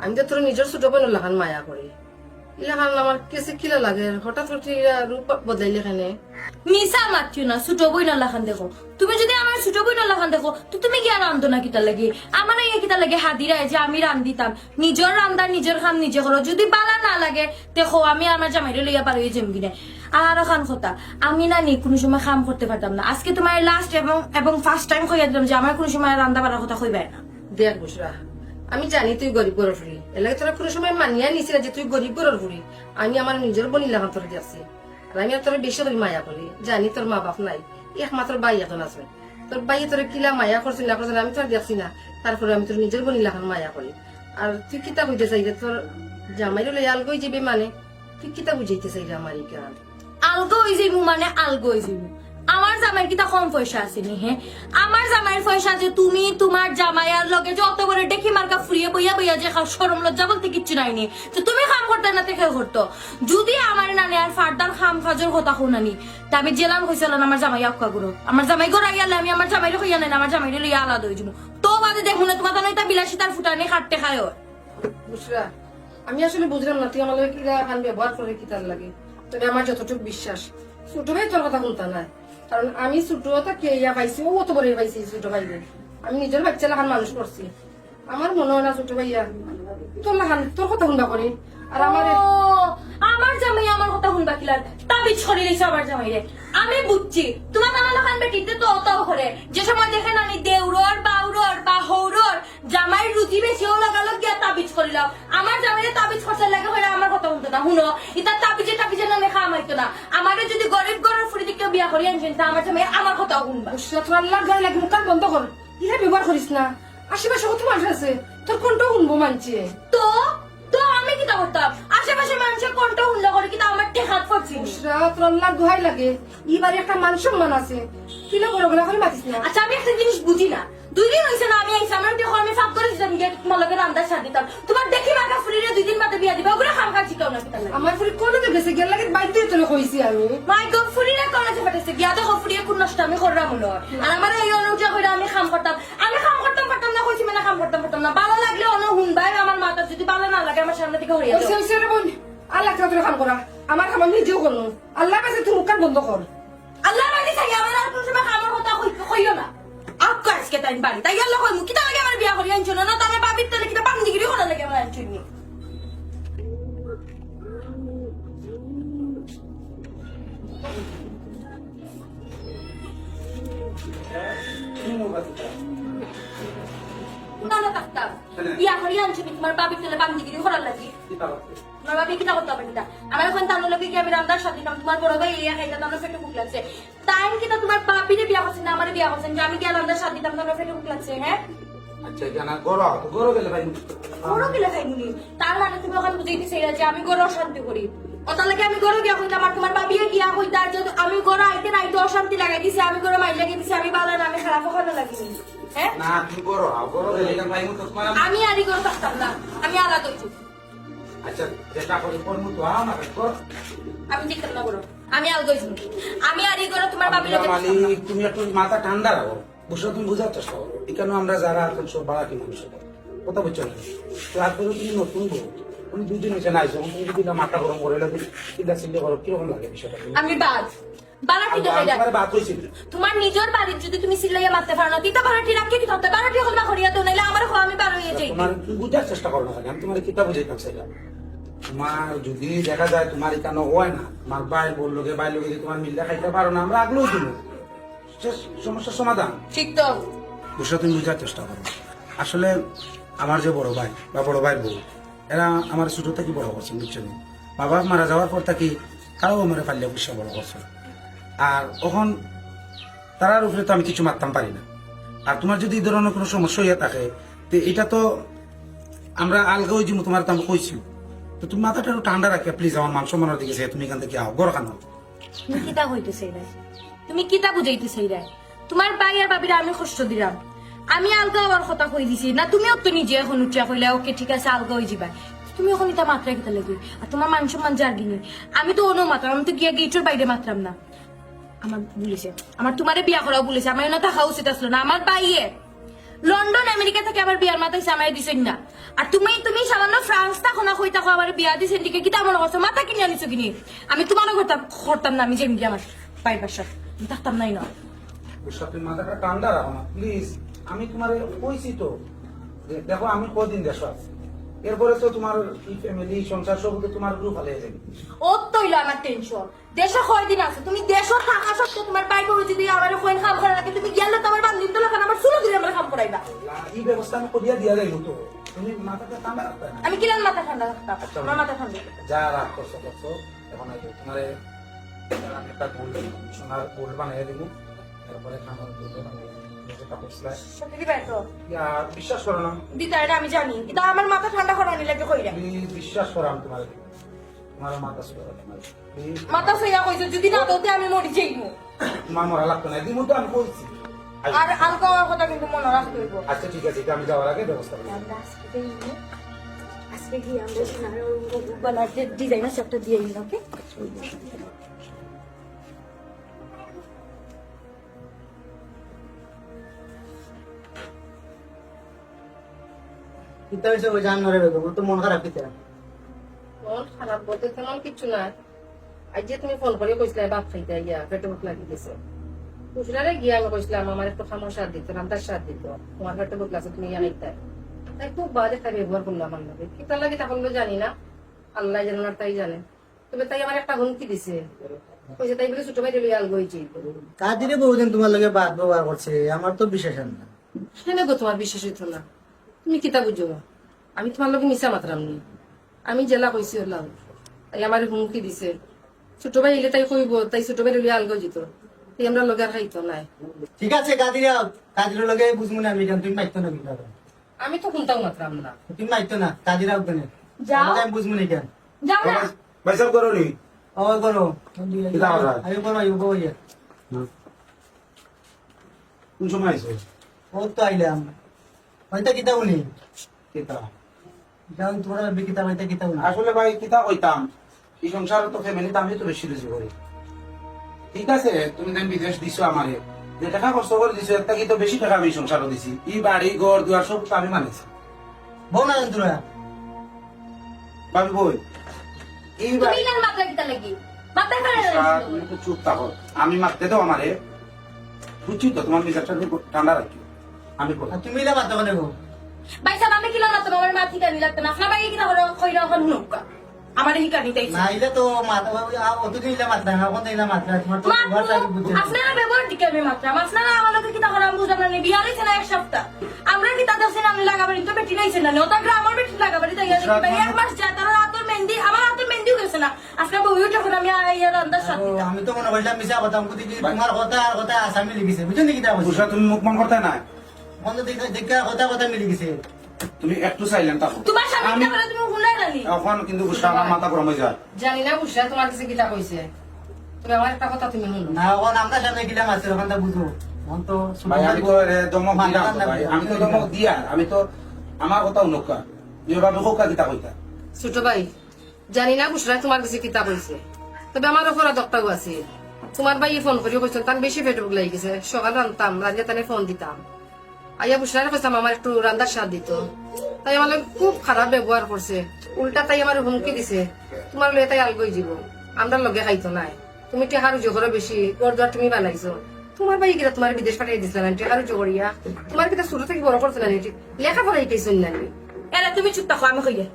আমি তো তোর নিজের ছোট বোন লাখান মায়া করি ইলাখান আমার কেসে কিলা লাগে হঠাৎ করে রূপ বদলাইলে এখানে মিসা মাতিও না ছোট বই না লাখান দেখো তুমি যদি আমার ছোট বই না লাখান দেখো তো তুমি কি আর রান্ধো না কিতা লাগে আমার এই কিতা লাগে হাদিরায় যে আমি রান্ধিতাম নিজের রান্দা নিজের খান নিজে করো যদি বালা না লাগে দেখো আমি আমার জামাইরে লইয়া পারি যেম কিনে আর খান কথা আমি না নি কোনো সময় কাম করতে পারতাম না আজকে তোমার লাস্ট এবং ফার্স্ট টাইম কইয়া দিলাম যে আমার কোনো সময় রান্দা বাড়ার কথা কইবাই না দেখ বুসরা আমি জানি তুই গরিব ঘরের ফুরি এলাকা তোরা কোনো সময় মানিয়া নিছিল যে তুই গরিব ঘরের ফুরি আমি আমার নিজের বোন ইলাখান তোর দিয়েছি আর আমি তোর বেশি করে মায়া করি জানি তোর মা বাপ নাই একমাত্র বাই এখন আছে তোর বাইয়ে তোর কিলা মায়া করছিল না করছিল আমি তোর দেখছি না তারপরে আমি তোর নিজের বোন ইলাখান মায়া করি আর তুই কিতা বুঝতে চাই যে তোর জামাইরে লই আলগই যাবে মানে তুই কিতা বুঝাইতে চাই আমার এই কারণ আলগো হয়ে যাইবো মানে আলগো হয়ে যাইবো আমার জামাইয়ের কিতা কম পয়সা আছে নি হ্যাঁ আমার জামাইয়ের পয়সা যে তুমি তোমার জামাইয়ার লগে যত করে দেখি মার্কা ফুরিয়ে বইয়া বইয়া যে শরম লজ্জা বলতে কিচ্ছু নাইনি তো তুমি কাম করতে না দেখে করতো যদি আমার নানি আর ফারদার খাম খাজর কথা শুনানি তা আমি জেলাম হয়েছিল আমার জামাই আক্কা গুরু আমার জামাই গোড়া গেলে আমি আমার জামাইরে হইয়া নাই আমার জামাইরে লইয়া আলাদা হয়ে যাবো তো বাদে দেখবো না তোমার তো বিলাসিতার ফুটানি খাটতে খায় বুঝরা আমি আসলে বুঝলাম না তুই আমার লগে কিরা খান ব্যবহার করে কি তার লাগে, তবে আমার যতটুকু বিশ্বাস ছোট ভাই তোর কথা শুনতা না, কারণ আমি ছোটটা কে ইয়া পাইছি ও অত বড় পাইছি ছোট ভাইরে, আমি নিজের বাচ্চা লাখান মানুষ করছি, আমার মনে হয় না ছোট ভাইয়া তোর লাখান তোর কথা শুনবা করি। আর আমার ও, আমার জামাই আমার কথা শুনবা কিলার তাবিজ করে দিয়েছে আমার জামাই রে। আমি বুঝছি তোমার নানা লখান বেটিতে তো অতাও করে, যে সময় দেখেন আমি দেউরর বাউরর বা হৌরর জামাইয়ের রুচি বেশি ও লাগালো গিয়া তাবিজ করিলাম, আমার জামাইরে তাবিজ খরচার লাগে হয়ে আমার কথা শুনতো না। শুনো ইতার তাবিজে নামে খাওয়া মাইতো না, আমারে যদি গরিব ঘরের ফুরিতে কেউ বিয়া করিয়ে আনছেন তা আমার জামাই আমার কথা শুনবা। বুঝরা তোর আল্লাহর গায়ে লাগে মুখ কান বন্ধ কর, ইহা ব্যবহার করিস না, আশেপাশে কত মানুষ আছে তোর কোনটা শুনবো মানছে। তো তো আমি কিতা করতাম, আশেপাশে মানুষের কোনটা উল্লেখ করে কিন্তু আমার টেহাত পড়ছি। বুঝরা তোর আল্লাহর দোহাই লাগে, এবারে একটা মান সম্মান আছে, তুই না বড় গলা করে মাতিস না। আচ্ছা আমি একটা জিনিস বুঝি না, 2 দিন হয়েছে না আমি আইসা আমার দেখো আমি ফাপ করে দিতাম গিয়ে তোমার লগে রান্দার সাথে দিতাম, তোমার দেখি মাকা ফুরিরে 2 দিন বাদে বিয়া দিবা ওগুলো খাম খা শিখাও না কিতা লাগে। আমার ফুরি কোনে গেছে গেল লাগে বাইর দিয়ে তোলে কইছি আমি। মাই গো ফুরিরে কলেজে পাঠাইছে গিয়া দেখো ফুরিয়ে কোন নষ্ট আমি করলাম হলো, আর আমার এই অনুযায়ী কইরা আমি খাম করতাম পারতাম না কইছি মানে খাম করতাম না, ভালো লাগলে অন্য হুনবাই আমার মাথা, যদি ভালো না লাগে আমার সামনে থেকে হরিয়া ওইসে যাও। ওইসে রে বোন, আল্লাহ তোর কাম করা, আমার কাম আমি নিজেও করবো, আল্লাহ কাছে তুই মুখ কান বন্ধ কর। আল্লাহ রাজি চাই আমার আর কোন সময় খামার কথা কইও না, আপ কাজকে তাই বাড়ি তাই আল্লাহ কই কিতা লাগে আমার বিয়া করি আনছো না, তাহলে বাবির তাহলে কিতা বান্দিগিরি করা লাগে আমার আনছো নি। না না কাকতাম বিয়া করি আনছো নি তোমার বাবির তাহলে বান্দিগিরি করা লাগে। তোমার বাবি কিতা করতে হবে কিতা, আমার এখন তার লগে কি আমি রান্দার সাথে দিলাম, তোমার বড় ভাই এই খাইতা তার ফেটে মুখ লাগছে, তাই কিতা তোমার বাবিরে বিয়া করছেন না আমারে বিয়া করছেন যে আমি গিয়ে রান্দার সাথে দিতাম তার ফেটে মুখ লাগছে। হ্যাঁ আচ্ছা জানা গরো গেলে ভাই বড় কিলা খাইনি তার মানে তুমি ওখানে বুঝাইতে চাইলা যে আমি গরু অশান্তি করি, ওটার লাগে আমি গরু গিয়া হইতাম আর তোমার বাবিয়ে গিয়া হইতা যে আমি গরু আইতে নাইতে অশান্তি লাগাই দিছি, আমি গরু মাইল লাগিয়ে দিছি, আমি ভালো না আমি খারাপ ওখানে লাগিনি। হ্যাঁ না তুমি গরো গেলে ভাই তোমার আমি আরই গরু থাকতাম না, আমি আলাদা হইছি। আচ্ছা চেষ্টা করি করবো তো আও না কর আমি দেখতাম না গরু, আমি আলাদা হইছি, আমি আরই গরু তোমার বাবির লগে থাকতাম না। মালিক তুমি একটু মাথা ঠান্ডা রাখো, বুঝছো তুমি বুঝার চেষ্টা করো, এখানে আমরা যারা এখন সব বাড়াটি মানুষ কথা বুঝছো না, তারপরে তুমি নতুন বউ তুমি 2 দিন এসে নাইছো, তুমি যদি না মাথা গরম করে লাগে চিল্লা চিল্লি করো কিরকম লাগে বিষয়টা আমি বালাটি দেখাই তোমার বাদ হয়েছে তোমার নিজের বাড়ির যদি তুমি সিলাইয়া মারতে পারো না তিতা বালাটি রাখে কি ধরতে বালাটি হল না করিয়া তো নাইলে আমার আমি বার হয়ে যাই। তোমার তুমি বুঝার চেষ্টা করো না আমি তোমার কিতাব বুঝাইতাম সেটা, তোমার যদি দেখা যায় তোমার এখানে হয় না তোমার বাইর বললো বাইর লোকে তোমার মিল্লা খাইতে পারো না আমরা আগলেও দিব সমস্যার সমাধান। ঠিক তো বুঝছো তুমি বুঝার চেষ্টা করো, আসলে আমার যে বড় ভাই বা বড় ভাইয়ের বউ এরা আমার ছোট থেকে বড় করছেন বুঝছো, বাবা মারা যাওয়ার পর থাকি তারাও আমার পাল্লে অবশ্য বড় করছে, আর তখন তারার উপরে তো আমি কিছু মারতাম পারি না, আর তোমার যদি এই ধরনের কোনো সমস্যা হইয়া থাকে তো এটা তো আমরা আলগা ওই যে তোমার তো আমি কইছি, তো তুমি মাথাটা একটু ঠান্ডা রাখিয়া প্লিজ আমার মান সম্মানের দিকে তুমি এখান থেকে আও গড় খানো। তুমি কিতা হইতে চাইলাই, তুমি কিতা বুঝাইতে চাইলাই, তোমার ভাই আর বাবিরা আমি কষ্ট দিলাম, আমি আলগা হওয়ার কথা কই দিছি না, তুমিও তো নিজে এখন উঠিয়া কইলে ওকে ঠিক আছে আলগা হয়ে যাবা, তুমি এখন এটা মাত্রা কিতা লাগবে, আর তোমার মান সম্মান যার গিনি আমি তো অন্য মাত্রাম, আমি তো গিয়া গেটের বাইরে মাত্রাম না, আমার বলেছে আমার তোমারে বিয়া করাও বলেছে, আমার না থাকা উচিত আসলো না, আমার বাইয়ে লন্ডন আমেরিকা থেকে আমার বিয়ার মাথায় আমার দিছেন না, আর তুমি সামান্য ফ্রান্স থাকো না কই থাকো আমার বিয়া দিছেন দিকে কিতা মনে করছো মাথা কিনে আনিছো কিনি, আমি তোমারও করতাম না, আমি যেমনি আমার পাই বাসা থাকতাম নাই না। তুমি মাথাটা ঠান্ডা রাখো না প্লিজ, আমি তোমার কইছি তো দেখো আমি কদিন দেশ আছি, এরপরে তো তোমার ফ্যামিলি সংসার সব তো তোমার গ্রুপ হারিয়ে যাবে, ও তৈল আমার টেনশন, দেশে কয়দিন আছে তুমি দেশে থাকা সত্ত্বেও তোমার বাই বউ যদি আমার কোয়েন কাম করে রাখে তুমি গেলে তো আমার বান্দিন তো লাগান আমার চুলো দিলে আমার কাম করাইবা, এই ব্যবস্থা আমি করিয়া দিয়া যাইব তো, তুমি মাথাটা ঠান্ডা রাখতে না। আমি কিলাম মাথা ঠান্ডা রাখতাম, আমার মাথা ঠান্ডা যা রাগ করছো এখন তোমার আমি একটা গোল্ড সোনার গোল্ড বানিয়ে দিব, তারপরে খাবার সত্যি দিবা তো বিশ্বাস করো না দিতা এটা আমি জানি, কিন্তু আমার মাথা ঠান্ডা করানি লাগে কইরা প্লিজ বিশ্বাস করো আমি তোমার তোমার মাথা সরা তোমার প্লিজ মাথা ফেয়া কইছো যদি না তোতে আমি মরি যাইমু, তোমার মরা লাগতো না দিমু তো আমি কইছি। আর আলকা হওয়ার কথা কিন্তু মনে রাখতে হইব। আচ্ছা ঠিক আছে এটা আমি যাওয়ার আগে ব্যবস্থা করব। আজকে কি আমরা সোনার ডিজাইন আছে একটা দিয়ে নিন ওকে। কিতা হয়েছে ওই জান নরে বেগম তো মন খারাপ কিতা মন খারাপ বলতে তেমন কিছু না। আজ যে তুমি ফোন করে কইছিলে বাপ খাইতে ইয়া পেটে বুক লাগি গেছে, কুশলারে গিয়ে আমি কইছিলাম আমার একটু খামোর সাথ দিত, রান্তার সাথ দিত, তোমার পেটে বুক লাগছে তুমি ইয়া খাইতে। তাই খুব বাজে একটা ব্যবহার করলো আমার লাগে, কি তার লাগে তখন তো জানি না, আল্লাহ জানেন আর তাই জানে। তবে তাই আমার একটা হুমকি দিছে, কইছে তাই বলে ছোট ভাই লইয়া আলগইছি। কাদিরে বহুদিন তোমার লগে বাদ ব্যবহার করছে, আমার তো বিশ্বাস হয় না। সেনে গো তোমার বিশ্বাস হইতো না, তুমি কিতা বুঝো? আমি তোমার লগে মিশা মাত্রাম নি, আমি জেলা কইছি হলাম, তাই আমার হুমকি দিছে। ছোট ভাই এলে তাই কইব, তাই ছোট ভাই লইয়া আলগই যেত, তাই আমরা লগে আর খাইতো নাই। ঠিক আছে কাদিরা, কাদিরের লগে বুঝবো না আমি কেন, তুমি মাইতো না কিতা আমি তো শুনতাম মাত্রাম না। তুমি মাইতো না কাদিরা ওখানে যাও। আমি বুঝবো না কেন। যাও না পয়সা করো নি ও করো কিতা কথা? আমি করো আইব বইয়া কোন সময় আইছো ও তো আইলাম হয়তো কিতা উনি কিতা যাও তোমার কিতা হয়তো কিতা উনি আসলে ভাই কিতা কইতাম, এই সংসার তো ফ্যামিলিতে আমি তো বেশি রুচি করি। ঠিক আছে তুমি দেন বিদেশ দিছো আমারে, যে টাকা কষ্ট করে দিছো একটা কি তো বেশি টাকা আমি সংসারও দিছি, এই বাড়ি ঘর দুয়ার সব তো আমি মানেছি। বউ না জান তোরা ভাবি বই এই তুমি বাড়ি ইলান মাত্রা কিতা লাগি মাত্রা করে তুমি তো চুপ থাকো, আমি মারতে দাও আমারে, বুঝছি তো তোমার মেজাজটা একটু ঠান্ডা রাখি আমি বলি। আর তুমি ইলা মারতে পারো গো ভাই সাহেব আমি কিলা না তোমার মাথি কানি লাগতে না আপনার ভাই কিনা হলো কইরা হন নুকা আমার এই কানি তাই না ইলা তো মাথা অতদিন ইলা মাত্রা না কোন ইলা মাত্রা তোমার তো ঘর লাগে বুঝছে আপনারা ব্যবহার দিকে আমি মাত্রা আপনারা আমাদের কিতা করাম বুঝলাম না বিয়া হইছে না এক সপ্তাহ আমরা কিতা দছেন আমি লাগাবারি তো বেটি নাইছে না ওটা আমার বেটি লাগাবারি তাই ভাই এক মাস যা তার রাতের মেহেন্দি আমার হাতের মেহেন্দিও গেছে না আপনার বউ যখন আমি আইয়ার আন্দাজ সাথে আমি তো মনে করলাম মিছা কথা আমি দেখি তোমার কথা আর কথা আসামি লিখেছে বুঝছো নি কিতা বুঝা তুমি মুখ মান করতে না, বন্ধ দেখে কথা কথা মিলে গেছে তুমি একটু সাইলেন্ট থাকো। তোমার স্বামী আমি কিতা করে তুমি শুনাই রানি এখন কিন্তু বুঝা আমার মাথা গরম হয়ে যায়। জানি না বুঝছা তোমার কাছে কিতা কইছে, তবে আমার একটা কথা তুমি শুনো। না এখন আমরা সামনে কিলাম আছে ওখান থেকে বুঝো এখন তো ভাই আমি তো দমক দিলাম তো ভাই, আমি তো দমক দিয়া আমি তো আমার কথা উনকা যেভাবে হোক কিতা কইতা। ছোট ভাই জানি না বুঝরা তোমার কাছে কিতা কইছে, তবে আমার অপরাধ একটাও আছে। তোমার ভাই ফোন করিও কইছেন তার বেশি পেট বুক লাগি গেছে, সকাল রান্তাম রাজিয়া তানে ফোন দিতাম, আইয়া বুঝরা কইতাম আমার একটু রান্দার স্বাদ দিত, তাই আমার লগে খুব খারাপ ব্যবহার করছে। উল্টা তাই আমার হুমকি দিছে তোমার লগে তাই আলগই যাব, আমরা লগে খাইতো নাই। তুমি টেহার জোগরও বেশি ঘর দুয়ার তুমি বানাইছো, তোমার ভাই কিনা তোমার বিদেশ পাঠিয়ে দিছিল না টেহার জোগরিয়া, তোমার কিনা ছোট থেকে বড় করছিল না লেখাপড়া শিখাইছো না। এরা তুমি চুপ থাকো আমি কইয়া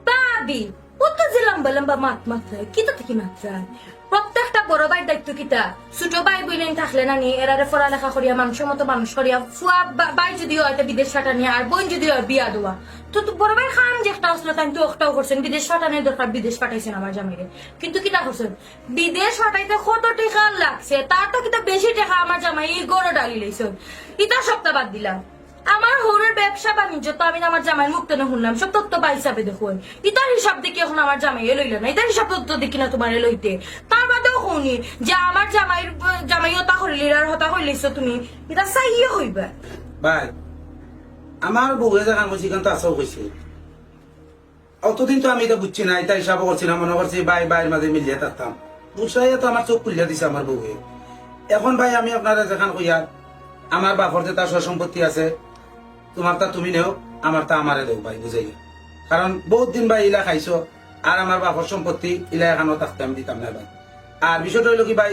ভাবি কত যে লম্বা লম্বা মাত্রায় কিতা থেকে মাত্রায় প্রত্যেকটা বড় ভাইয়ের দায়িত্ব কিতা ছোট ভাই বইলেন থাকলে নানি এরারে পড়ালেখা করিয়া মানুষের মতো মানুষ করিয়া ফুয়া ভাই যদি হয় বিদেশ ফাটানিয়া আর বোন যদি হয় বিয়া দেওয়া তো বড় ভাই খান যে একটা আসলো তাই তো একটাও করছেন বিদেশ ফাটানোর দরকার, বিদেশ পাঠাইছেন আমার জামাইরে, কিন্তু কিতা করছেন বিদেশ ফাটাইতে কত টাকা লাগছে তার তো কিতা বেশি টাকা আমার জামাই এই গড় ডালি লাইছেন। ইতা সপ্তাহ বাদ দিলাম আমার হরের ব্যবসা বাণিজ্য তো আমি আমার জামাইয়ের মুখ টেনে শুনলাম সব তত্ত্ব বা হিসাবে দেখুন, ইতার হিসাব দেখি এখন আমার জামাই লইল না, ইতার হিসাব তত্ত্ব দেখি না তোমার লইতে। তার বাদেও শুনি যে আমার জামাই হতা করিলি আর হতা করিলিস তুমি এটা চাইয়ে হইবা। ভাই আমার বউয়ে যখন কইছি কিন্তু আসাও কইছে অতদিন তো আমি এটা বুঝছি না, এটা হিসাব করছি না, মনে করছি ভাই ভাইয়ের মাঝে মিলিয়ে থাকতাম, বুঝাইয়া তো আমার চোখ খুলিয়া দিছে আমার বউয়ে। এখন ভাই আমি আপনারা যেখান কইয়া আমার বাপর যে তার সম্পত্তি আছে তোমার তা তুমি নেও আমার তা আমারে দেও ভাই বুঝাইয়া, কারণ বহুত দিন ভাই ইলা খাইছো আর আমার বাপর সম্পত্তি ইলা এখানেও থাকতে আমি দিতাম না ভাই। আর বিষয়টা হইলো কি ভাই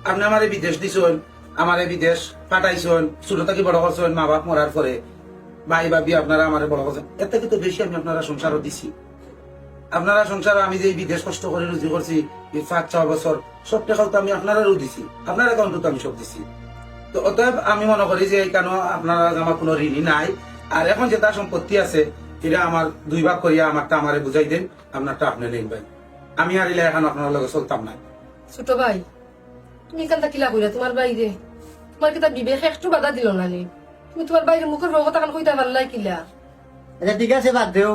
আপনি আমারে বিদেশ দিছেন, আমারে বিদেশ পাঠাইছেন, ছোট থেকে বড় করছেন মা বাপ মরার পরে ভাই ভাবি আপনারা আমারে বড় করছেন, এর থেকে তো বেশি আমি আপনারা সংসারও দিছি। আপনারা সংসার আমি যে বিদেশ কষ্ট করে রুজি করছি 5-6 বছর সব টাকাও তো আমি আপনারাও দিছি, আপনার অ্যাকাউন্টে তো আমি সব দিছি। তো অতএব আমি মনে করি যে এই কেন আপনারা আমার কোনো ঋণই নাই, আর এখন যেটা সম্পত্তি আছে এটা আমার 2 ভাগ করিয়া আমারটা আমারে বুঝাই দেন, আপনারটা আপনি নেন ভাই, আমি আর ইলে এখন আপনার লগে চলতাম না। ছোট ভাই তুমি কান্তা কিলা কইরা তোমার বাইরে তোমার কিতা বিবেক একটু বাধা দিল না নি, তুমি তোমার বাইরে মুখের কথা কান কইতা পারলাই কিলা। আচ্ছা ঠিক আছে বাদ দেও,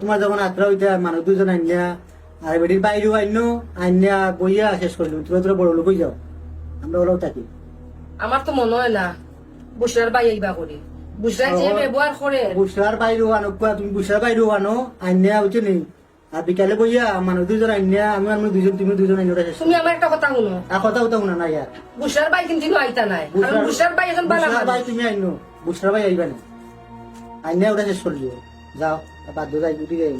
তোমার যখন আত্রা হইতা মানুষ দুজন আইনিয়া আর বেটির বাইরেও আইনিয়া বইয়া শেষ করলো, তোরা বড় লোক হয়ে যাও, আমরা ওরাও থাকি। আমার তো মনে হয় না বুসরার বাই আইবা করে, বুসরা যে ব্যবহার করে বুসরার বাইরেও আনো, তুমি বুসরার বাইরেও আনো আইনিয়া বুঝছো নি, আর বিকালে বইয়া মানুষ দুজন আইনিয়া আমি দুজন তুমি দুজন আইনিয়া শেষ তুমি আমার একটা কথা শুনো, আর কথা কথা শুনা না ইয়ার বুসরার বাই কিন্তু আইতা নাই, কারণ বুসরার বাই এখন বালা বুসরার ভাই তুমি আইনো, বুসরার ভাই আইবা না আইনিয়া ওটা শেষ করলিও, যাও বাধ্য যাই উঠি যাই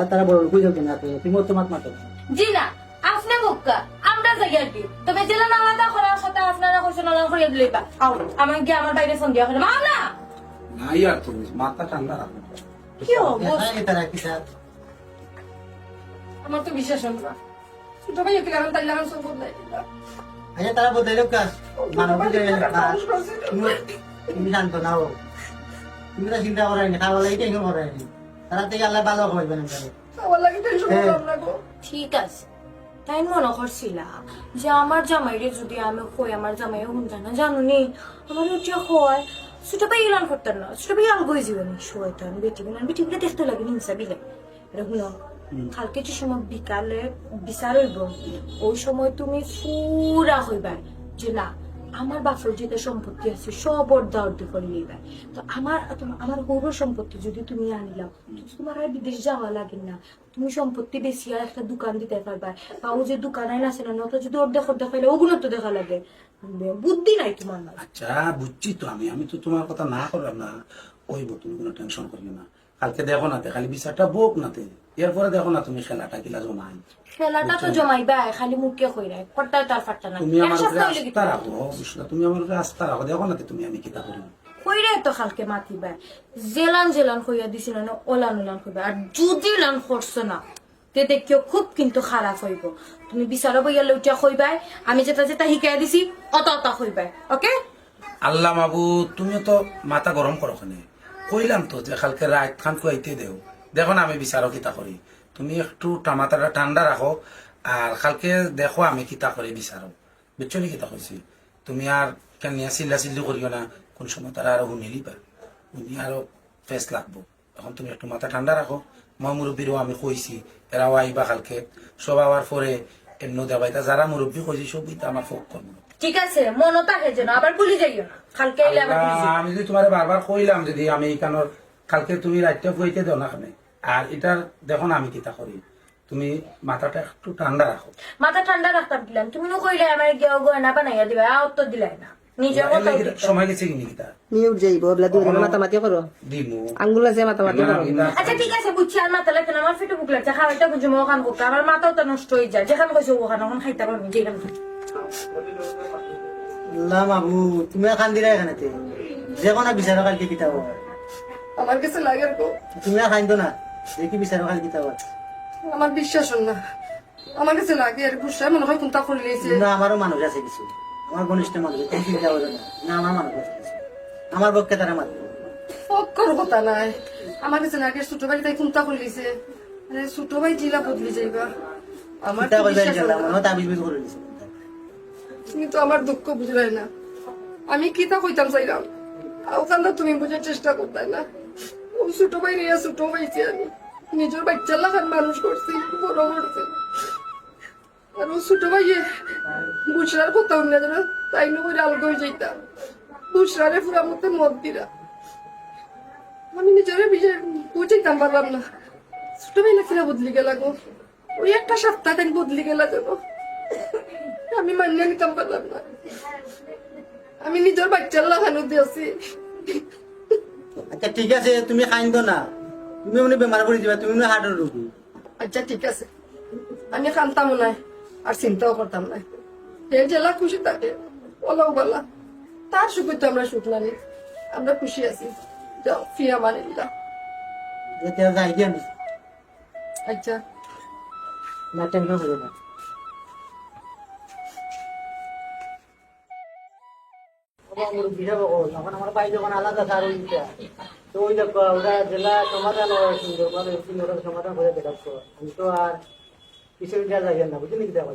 তারা বড় লোক যাও না তুমি তোমার মাতো জি না আপনি মুক্কা আমরা যাই আর কি তবে জেলা আলাদা করার সাথে আপনারা কোশ্চেন আলাদা করে দিলেই বা আমার গিয়ে আমার বাইরে ফোন দিয়া করে মা না না ইয়ার তুমি মাথা ঠান্ডা রাখো কি অবস্থা তারা কি স্যার আমার তো বিশ্বাস হয় না ছোট ভাই কি লাগান তাই লাগান সব বদলাই দিলাম আচ্ছা তারা বলতে লোক কাজ মানব তুমি শান্ত না হো তুমি তো চিন্তা করাই না খাওয়া লাগে টেনশন করাই নি তারা থেকে আল্লাহ ভালো করবে না আমার লাগে টেনশন করলাম না গো ঠিক আছে তাই মনে করছিলাম যে আমার জামাইরে যদি আমি কই আমার জামাই হুনটা না জানুনি আমার উঠে হয় ছোট ভাই এলান করতেন না ছোট ভাই আলগো হয়ে যাবেন শয়তান বেটি গুলো দেখতে লাগে হিংসা বিলে এটা শুনো কালকে যে সময় বিকালে বিচার হইব ওই সময় তুমি পুরা হইবা যে না আমার বাপের যেটা সম্পত্তি আছে সব অর্ধি করে নিবা তো আমার গৌর সম্পত্তি যদি তুমি আনিলাম তোমার আর বিদেশ যাওয়া লাগে না তুমি সম্পত্তি বেশি আর একটা দোকান দিতে পারবা বা ও যে দোকান আইন আছে না ওটা যদি অর্ধেক পাইলে ওগুলো তো দেখা লাগে বুদ্ধি নাই তোমার না আচ্ছা বুঝছি তো আমি তো তোমার কথা না করলাম না ওই তুমি কোনো টেনশন করিও না কালকে দেখো না খালি বিচারটা বোক নাতে এরপরে দেখো না তুমি খেলাটা কিলা জমাই খেলাটা তো জমাইবা খালি মুখে কই রাখ পড়তা তার ফাটটা না তুমি আমার উপরে আস্থা রাখো বিষ্ণু তুমি আমার উপরে আস্থা রাখো দেখো না তুমি আমি কিতা করি কইরে তো কালকে মাতিবা জেলান কইয়া দিছিল না ওলান কইবা আর যদি লান করছো না তে দেখিও খুব কিন্তু খারাপ হইব তুমি বিচারো বইয়া লইটা কইবাই আমি যেটা শিখাই দিছি অত কইবাই ওকে আল্লাহ মাবু তুমিও তো মাথা গরম করো খানে কইলাম তো যে কালকে রাত খান কুয়াইতে দেও দেখো না আমি বিচারো কিতা করি তুমি একটু মাথাটা ঠান্ডা রাখো আর কালকে দেখো আমি কিতা করি বিচারো বুঝছো নি কিতা করছি তুমি আর কেন চিল্লা করিও না কোন সময় তারা আরো শুনিলিবা শুনি আরো ফেস লাগবো এখন তুমি একটু মাথা ঠান্ডা রাখো মই মুরব্বীরও আমি কইছি এরাও আইবা কালকে সব আবার পরে এমনি দেবাইতা যারা মুরব্বী কইছি সব আমার ফোক করবো ঠিক আছে মনত আহে যেন আবার ভুলি যাইও না কালকে এলে আবার ভুলি যাইও। আমি যদি তোমার বারবার কইলাম যদি আমি এইখানোর কালকে তুমি রাতটা ফুয়াইতে দাও না খানে আর এটার দেখো না আমি কিতা করি তুমি মাথাটা একটু ঠান্ডা রাখো মাথা ঠান্ডা রাখতাম দিলাম তুমি নো কইলে আমার গিয়ে গয়না বানাইয়া দিবা আর উত্তর দিলাই না নিজের কথা সময় গেছে কিনি কিতা নিউট যাইব ওগুলা দুই মাতামাতি করো দিমু আঙ্গুল আছে মাতামাতি করো আচ্ছা ঠিক আছে বুঝছি আর মাথা লাগছে না আমার ফিটু বুক লাগছে খাওয়াইটা বুঝবো ওখান বুক আমার মাথাও তো নষ্ট হয়ে যায় যেখানে কইছো ওখানে ওখানে খাইতে পারবো যেখানে আল্লাহ মাবু তুমি খান দিলা এখানে যে কোনো বিচারো কালকে কিতাব আমার কাছে লাগে গো তুমি খাইন তো না দেখি বিচারো কালকে কিতাব আমার বিশ্বাস হয় না আমার কাছে লাগে আর গুসা মনে হয় কোনটা করে লিয়েছে না আমারও মানুষ আছে কিছু আমার ঘনিষ্ঠ মানুষ তুমি চিন্তা করো না না আমার মানুষ আছে কিছু। আমার পক্ষে তারা মাত্র পক্ষর কথা নাই আমার কাছে লাগে ছোট ভাই তাই কোনটা করে লিয়েছে মানে ছোট ভাই জিলা বদলি যাইবা আমার চিন্তা তো করবে বিশ্বাস হয় গেলাম না। আমার তাবিজ বিজ করে দিছে কিন্তু আমার দুঃখ বুঝলাই না আমি কিতা কইতাম চাইলাম ওখানটা তুমি বুঝার চেষ্টা করতে না ও ছোট ভাই নিয়ে ছোট ভাইছি আমি নিজের বাচ্চা লাগান মানুষ করছি বড় করছি আর ও ছোট ভাইয়ে বুসরার কথা শুনলে যেন তাই নয় আলগা হয়ে যাইতাম বুসরারে পুরা মধ্যে মদ দিরা আমি নিজের বিষয় বুঝাইতাম পারলাম না ছোট ভাই না কিনা বদলি গেলা গো ওই একটা সপ্তাহ তাই বদলি গেলা যেন আমি মানিয়ে নিতাম পারলাম না আমি নিজের বাচ্চার লাগানো দিয়েছি আচ্ছা ঠিক আছে তুমি খাইন তো না তুমি মনে বেমার পড়ে যাবা তুমি মনে হার্টের রোগী আচ্ছা ঠিক আছে আমি কানতামও নাই আর চিন্তাও করতাম না এই জেলা খুশি থাকে ওলাও বলা তার সুখে তো আমরা সুখ নানি আমরা খুশি আছি যাও ফিরা মানে দিলাম এটা যাই কি আমি আচ্ছা না টেনশন করো না তখন আমার ভাই যখন আলাদা সার তো ওই দেখো ওরা জেলা সমাধান সুন্দর সমাধান করে দেখাচ্ছ আমি তো আর কিছু দেওয়া যাই না বুঝলি কি দেওয়া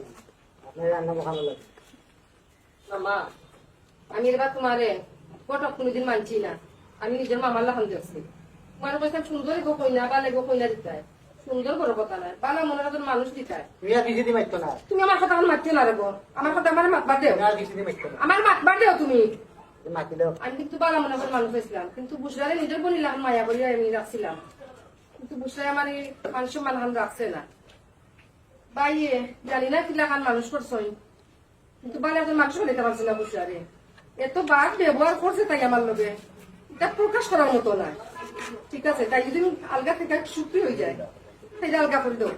আপনার রান্না ভালো লাগে মা আমি এবার তোমারে কটক কোনোদিন মানছি না আমি নিজের মামার লাগান দিয়েছি মানে কইতাম সুন্দরই গো কইনা বালে গো কইনা দিতাই সুন্দর বড় কথা নাই বালা মনে রাখেন মানুষ দিতাই তুমি আর কিছু দিন মারতো না তুমি আমার কথা এখন মারতে না রে গো আমার কথা আমার মাতবার দেও আর কিছু দিন মারতো না আমার মাতবার দেও তুমি মাতি দাও আমি কিন্তু বালা মনে করে মানুষ হয়েছিলাম কিন্তু বুসরারে নিজের বলি লাগান মায়া বলি আমি রাখছিলাম কিন্তু বুসরাই আমার এই মানুষের মানহান রাখছে না বাইয়ে জানি না কি লাগান মানুষ করছই কিন্তু বালা একজন মানুষ হলে পারছে না বুসরারে এত বাদ ব্যবহার করছে তাই আমার লোকে এটা প্রকাশ করার মতো না ঠিক আছে তাই যদি আলগা থেকে সুখী হয়ে যায় তাইলে আলগা করে দেবো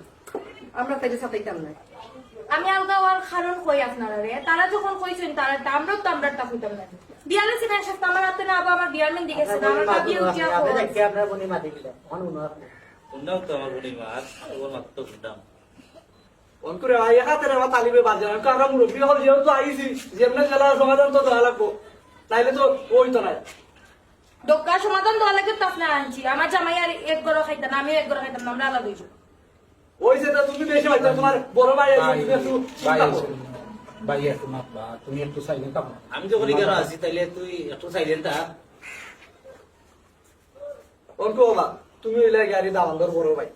আমরা তাইলে সাথেইতাম না আমি আলগা হওয়ার কারণ কই আপনারা রে তারা যখন কইছেন তারা আমরাও তো আমরা তা হইতাম না বিয়ালে সিনা শেষ আমার হাতে না আবার আমার বিয়ার মেন দিকে না আমার কাবিয়ে উঠিয়া আপনি দেখে আপনার বনি মাটি দিলেন অন উনো আপনি শুনলাম তো আমার বুড়ি মার ওর মাত্র শুনলাম অন্তরে আই হাতে রে তালিবে বাজে আমরা মুরব্বী হল যেহেতু আইছি যেমনে জেলা সমাধান তো দেওয়া লাগবো নাইলে তো ওই তো নাই দোকা সমাধান দেওয়া লাগে তো আপনার আনছি আমার জামাই আর এক গড় খাইতাম আমিও এক গড় খাইতাম না, আমরা আলাদা হইছি ওই সেটা তুমি বেশি হয়তো তোমার বড় ভাই আছে তুমি একটু চিন্তা করো। ভাই একটু মাপবা তুমি একটু সাইলেন্ট থাকো আমি যখন এখানে আছি তাইলে তুই একটু সাইলেন্ট থাক অঙ্ক বাবা তুমি হইলে গাড়ি দালান্দর বড় ভাই